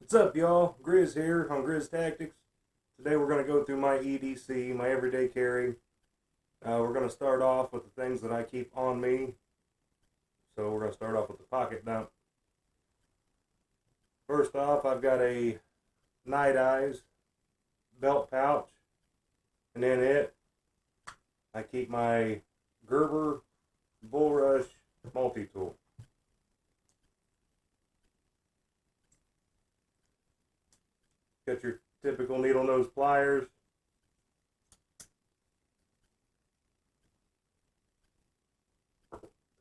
What's up, y'all? Grizz here on Grizz Tactics. Today we're going to go through my EDC, my everyday carry. We're going to start off with the things that I keep on me. So we're going to start off with the pocket dump. First off, I've got a Night Eyes belt pouch. And in it, I keep my Gerber Bullrush multi-tool. Got your typical needle nose pliers.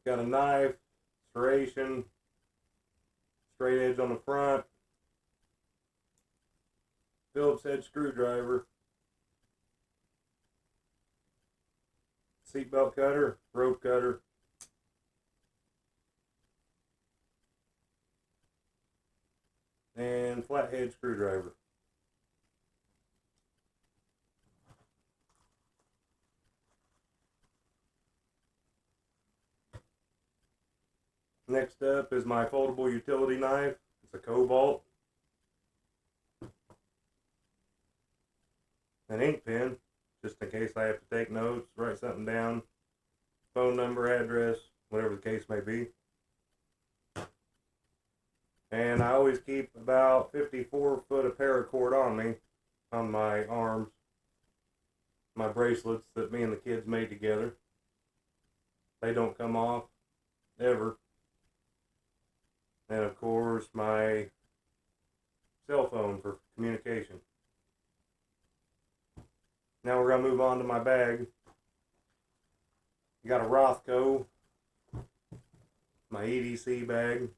Got a knife, serration, straight edge on the front, Phillips head screwdriver, seatbelt cutter, rope cutter, and flathead screwdriver. Next up is my foldable utility knife. It's a Cobalt. An ink pen, just in case I have to take notes, write something down, phone number, address, whatever the case may be. And I always keep about 54 foot of paracord on me, on my arms, my bracelets that me and the kids made together. They don't come off, ever. And of course, my cell phone for communication. Now we're going to move on to my bag. Got a Rothko, my EDC bag.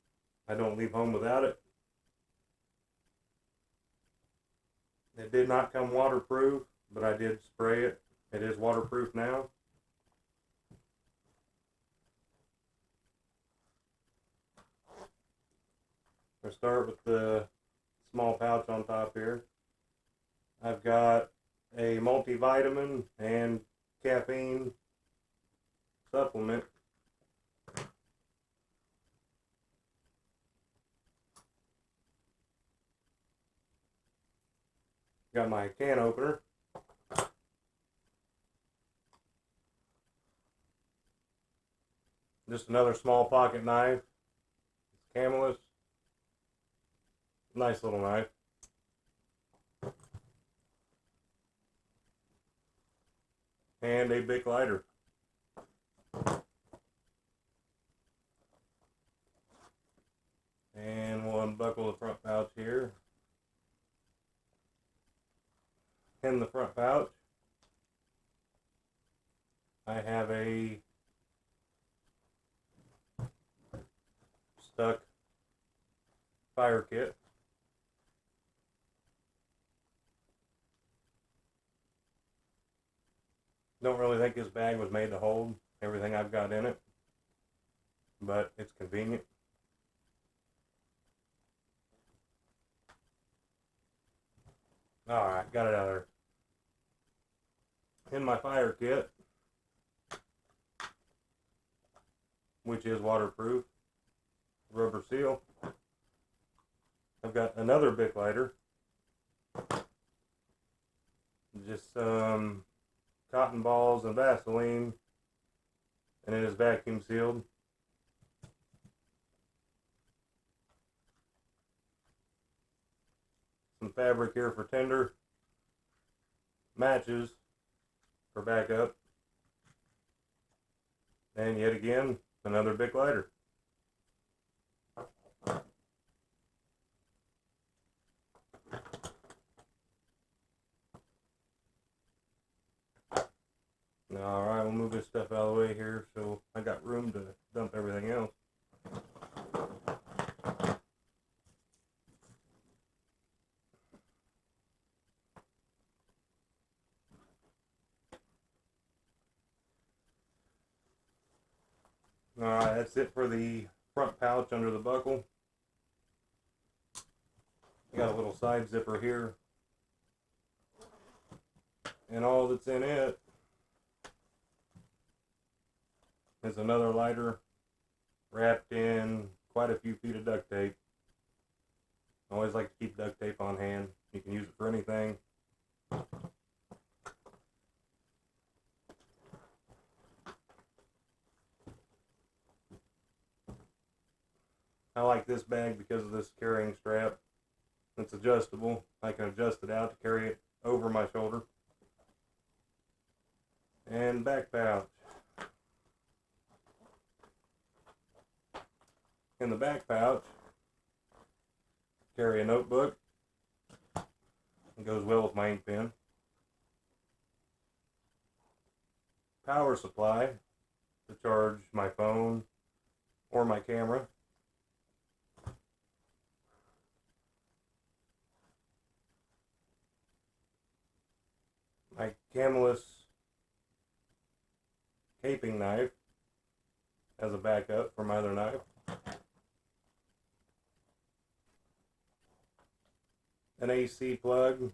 I don't leave home without it. It did not come waterproof, but I did spray it. It is waterproof now. I'll start with the small pouch on top here. I've got a multivitamin and caffeine supplement. Got my can opener. Just another small pocket knife. It's cameless. Nice little knife. And a Bic lighter. And we'll unbuckle the front pouch here. In the front pouch, I have a stuck fire kit. Don't really think this bag was made to hold everything I've got in it, but it's convenient. Alright, got it out of there. In my fire kit, which is waterproof, rubber seal, I've got another Bic lighter, just some cotton balls and Vaseline, and it is vacuum sealed. Some fabric here for tinder, matches for backup, and yet again another Bic lighter. Alright, we'll move this stuff out of the way here so I got room to dump everything else. Alright, that's it for the front pouch under the buckle. Got a little side zipper here. And all that's in it is another lighter wrapped in quite a few feet of duct tape. I always like to keep duct tape on hand. You can use it for anything. I like this bag because of this carrying strap. It's adjustable. I can adjust it out to carry it over my shoulder. And back pouch. In the back pouch, carry a notebook. It goes well with my ink pen. Power supply to charge my phone or my camera. My camless caping knife as a backup for my other knife. An AC plug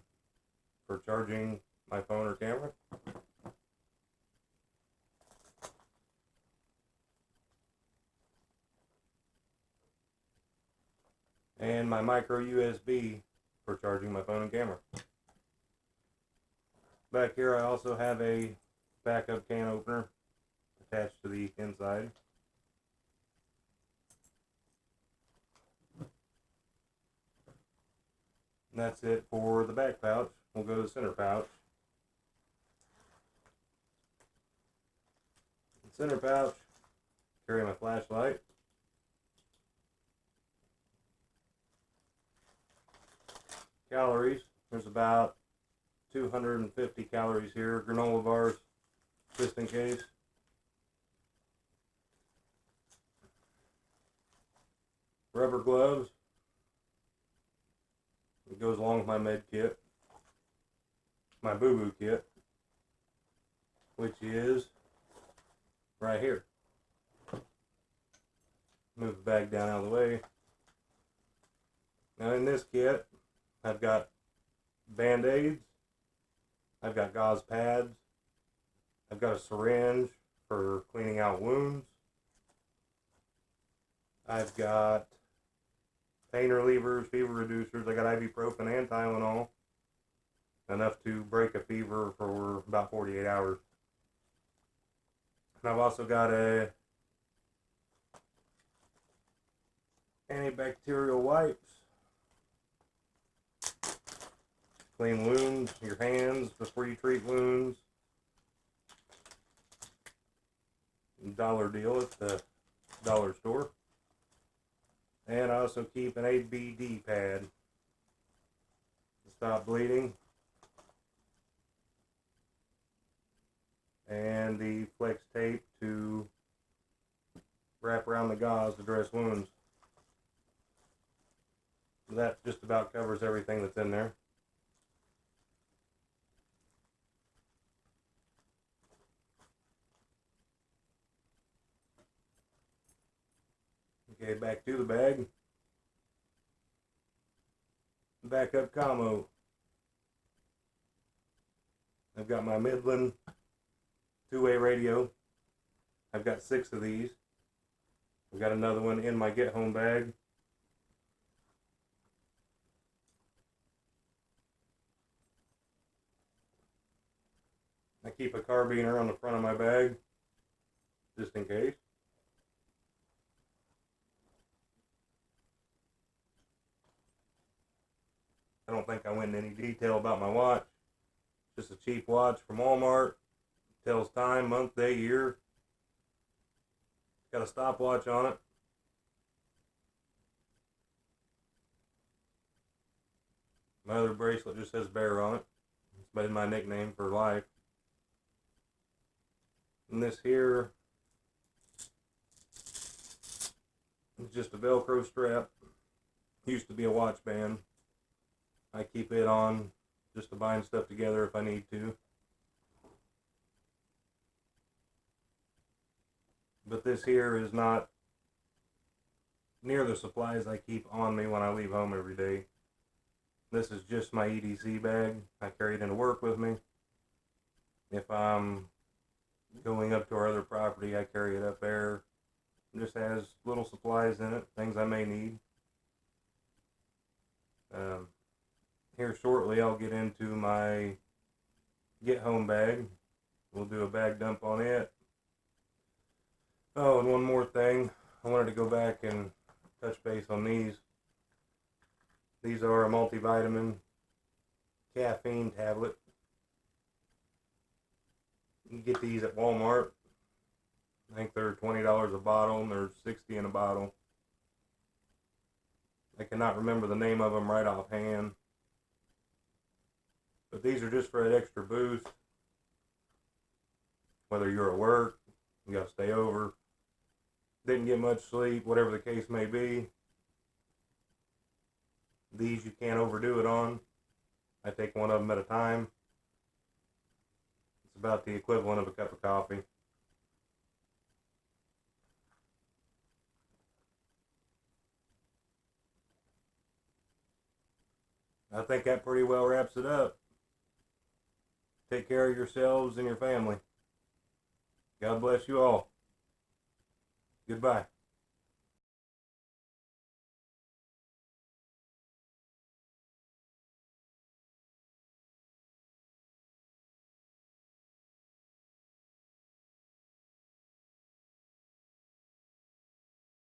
for charging my phone or camera. And my micro USB for charging my phone and camera. Back here I also have a backup can opener attached to the inside. And that's it for the back pouch. We'll go to the center pouch. The center pouch, carry my flashlight. Calories, there's about 250 calories here. Granola bars, just in case. Rubber gloves. It goes along with my med kit. My boo-boo kit, which is right here. Move the bag down out of the way. Now in this kit, I've got Band-Aids, I've got gauze pads, I've got a syringe for cleaning out wounds, I've got pain relievers, fever reducers, I got ibuprofen and Tylenol, enough to break a fever for about 48 hours. And I've also got a antibacterial wipes. Clean wounds, your hands before you treat wounds. Dollar deal at the dollar store. And I also keep an ABD pad to stop bleeding. And the flex tape to wrap around the gauze to dress wounds. That just about covers everything that's in there. Okay, back to the bag. Backup commo. I've got my Midland two-way radio. I've got 6 of these. I've got another one in my get home bag. I keep a carbiner on the front of my bag, just in case. I don't think I went into any detail about my watch. Just a cheap watch from Walmart. Tells time, month, day, year. Got a stopwatch on it. My other bracelet just says Bear on it. It's been my nickname for life. And this here is just a Velcro strap. Used to be a watch band. I keep it on just to bind stuff together if I need to. But this here is not near the supplies I keep on me when I leave home every day. This is just my EDC bag. I carry it into work with me. If I'm going up to our other property, I carry it up there. It just has little supplies in it, things I may need. Here shortly I'll get into my get home bag. We'll do a bag dump on it. Oh, and one more thing. I wanted to go back and touch base on these. These are a multivitamin caffeine tablet. You can get these at Walmart. I think they're $20 a bottle, and they're $60 in a bottle. I cannot remember the name of them right offhand. But these are just for that extra boost. Whether you're at work, you gotta stay over, didn't get much sleep, whatever the case may be. These you can't overdo it on. I take one of them at a time. It's about the equivalent of a cup of coffee. I think that pretty well wraps it up. Take care of yourselves and your family. God bless you all. Goodbye.